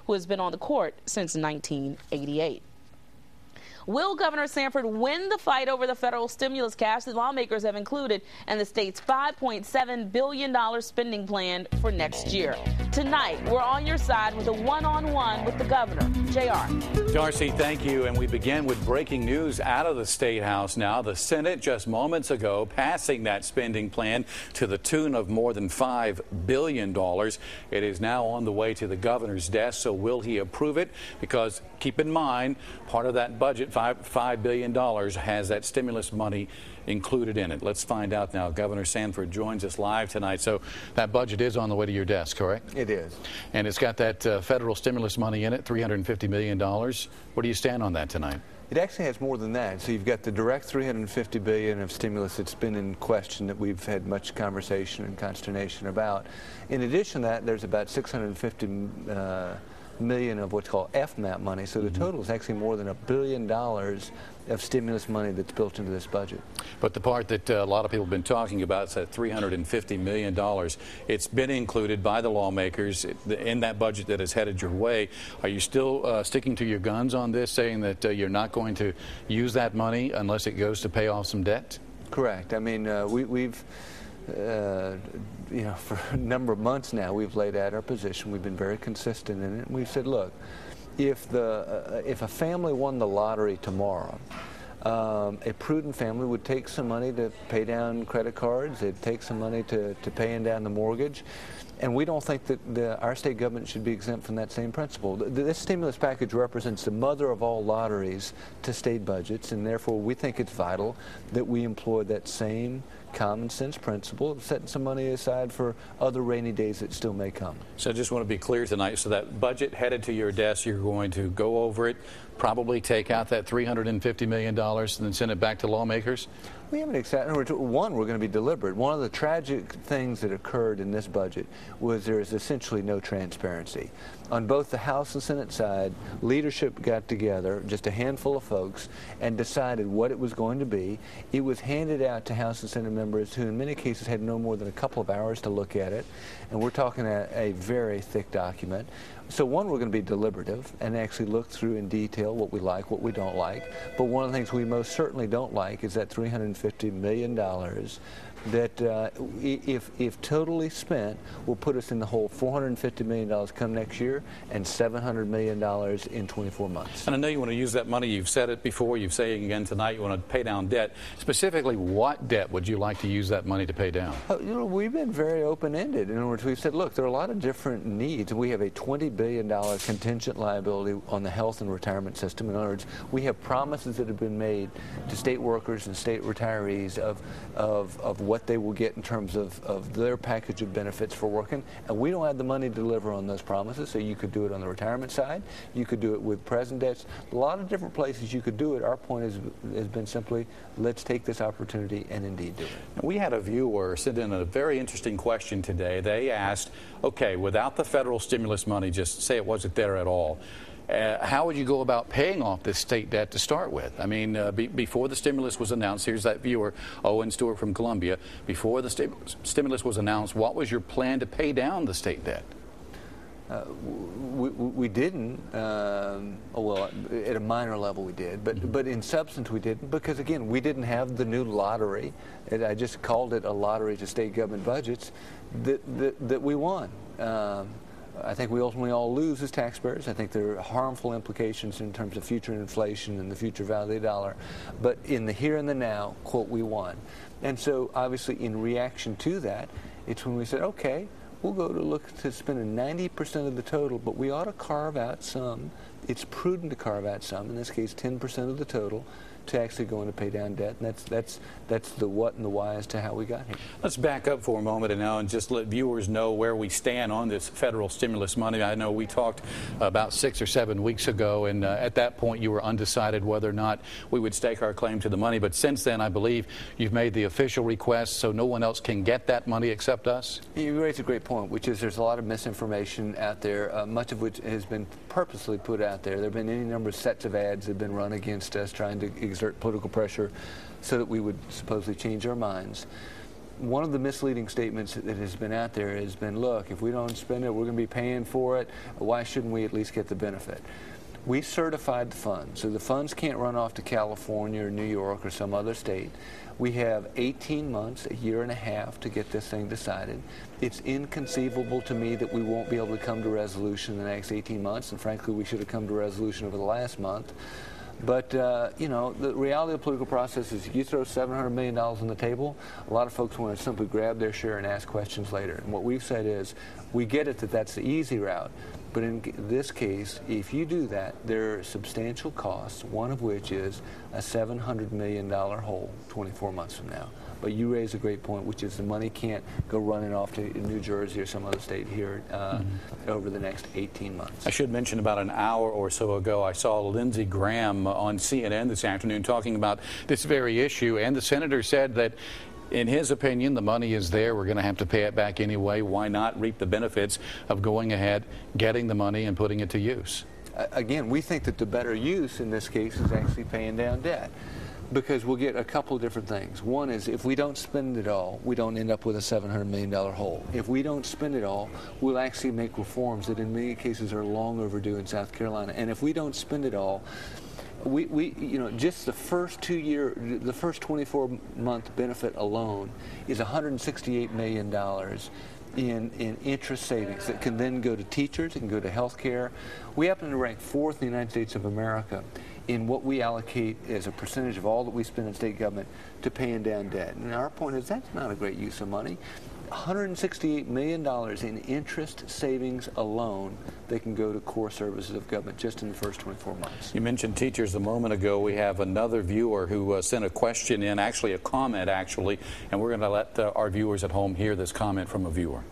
who has been on the court since 1988. Will Governor Sanford win the fight over the federal stimulus cash that lawmakers have included in the state's $5.7 billion spending plan for next year? Tonight, we're on your side with a one-on-one with the governor. JR. Darcy, thank you. And we begin with breaking news out of the State House now. The Senate just moments ago passing that spending plan to the tune of more than $5 billion. It is now on the way to the governor's desk. So will he approve it? Because keep in mind, part of that budget, $5 billion, has that stimulus money included in it. Let's find out now. Governor Sanford joins us live tonight. So that budget is on the way to your desk, correct? It is. And it's got that federal stimulus money in it, $350 million. Where do you stand on that tonight? It actually has more than that. So you've got the direct $350 billion of stimulus that's been in question that we've had much conversation and consternation about. In addition to that, there's about $650 million of what's called FMAP money. So the total is actually more than $1 billion of stimulus money that's built into this budget. But the part that a lot of people have been talking about is that $350 million. It's been included by the lawmakers in that budget that is headed your way. Are you still sticking to your guns on this, saying that you're not going to use that money unless it goes to pay off some debt? Correct. I mean, we've you know, for a number of months now, we've laid out our position. We've been very consistent in it. And we've said, look, if a family won the lottery tomorrow, a prudent family would take some money to pay down credit cards. They'd take some money to paying down the mortgage. And we don't think that our state government should be exempt from that same principle. This stimulus package represents the mother of all lotteries to state budgets, and therefore we think it's vital that we employ that same common sense principle of setting some money aside for other rainy days that still may come. So I just want to be clear tonight. So that budget headed to your desk, you're going to go over it, probably take out that $350 million and then send it back to lawmakers? We haven't exactly. One, we're going to be deliberate. One of the tragic things that occurred in this budget was there is essentially no transparency. On both the House and Senate side, leadership got together, just a handful of folks, and decided what it was going to be. It was handed out to House and Senate members who in many cases had no more than a couple of hours to look at it. And we're talking a very thick document. So one, we're going to be deliberative and actually look through in detail what we like, what we don't like. But one of the things we most certainly don't like is that $350 million that if totally spent will put us in the hole. $450 million come next year and $700 million in 24 months. And I know you want to use that money. You've said it before. You're saying again tonight you want to pay down debt. Specifically, what debt would you like to use that money to pay down? You know, we've been very open-ended. In other words, we've said, look, there are a lot of different needs. We have a $20 billion contingent liability on the health and retirement system. In other words, we have promises that have been made to state workers and state retirees of what they will get in terms of their package of benefits for working, and we don't have the money to deliver on those promises. So you could do it on the retirement side, you could do it with present debts, a lot of different places you could do it. Our point has been simply, let's take this opportunity and indeed do it. We had a viewer send in a very interesting question today. They asked, okay, without the federal stimulus money, just say it wasn't there at all, how would you go about paying off this state debt to start with? I mean, before the stimulus was announced, here's that viewer, Owen Stewart from Columbia. Before the stimulus was announced, what was your plan to pay down the state debt? We didn't. Well, at a minor level we did, but in substance we didn't, because again, we didn't have the new lottery. I just called it a lottery to state government budgets that we won. I think we ultimately all lose as taxpayers. I think there are harmful implications in terms of future inflation and the future value of the dollar. But in the here and the now, quote, we won. And so obviously in reaction to that, it's when we said, okay, we'll go to look to spending 90% of the total, but we ought to carve out some. It's prudent to carve out some, in this case 10% of the total, to actually go in to pay down debt. And that's the what and the why as to how we got here. Let's back up for a moment and now and just let viewers know where we stand on this federal stimulus money. I know we talked about 6 or 7 weeks ago, and at that point you were undecided whether or not we would stake our claim to the money. But since then, I believe you've made the official request, so no one else can get that money except us. You raise a great point, which is there's a lot of misinformation out there, much of which has been purposely put out there. There have been any number of sets of ads that have been run against us trying to exert political pressure so that we would supposedly change our minds. one of the misleading statements that has been out there has been, look, if we don't spend it, we're going to be paying for it. Why shouldn't we at least get the benefit? We certified the funds, so the funds can't run off to California or New York or some other state. We have 18 months, a year and a half to get this thing decided. It's inconceivable to me that we won't be able to come to resolution in the next 18 months, and frankly, we should have come to resolution over the last month. But, you know, the reality of the political process is you throw $700 million on the table, a lot of folks want to simply grab their share and ask questions later. And what we've said is, we get it that that's the easy route, but in this case, if you do that, there are substantial costs, one of which is a $700 million hole 24 months from now. But you raise a great point, which is the money can't go running off to New Jersey or some other state here over the next 18 months. I should mention about an hour or so ago, I saw Lindsey Graham on CNN this afternoon talking about this very issue, and the senator said that in his opinion, the money is there. We're going to have to pay it back anyway. Why not reap the benefits of going ahead, getting the money, and putting it to use? Again, we think that the better use in this case is actually paying down debt, because we'll get a couple of different things. One is, if we don't spend it all, we don't end up with a $700 million hole. If we don't spend it all, we'll actually make reforms that in many cases are long overdue in South Carolina. And if we don't spend it all, you know, just the first 24-month benefit alone is $168 million in interest savings that can then go to teachers, it can go to health care. We happen to rank 4th in the United States of America in what we allocate as a percentage of all that we spend in state government to paying down debt. And our point is, that's not a great use of money. $168 million in interest savings alone that can go to core services of government just in the first 24 months. You mentioned teachers a moment ago. We have another viewer who sent a question in, actually a comment, and we're going to let our viewers at home hear this comment from a viewer.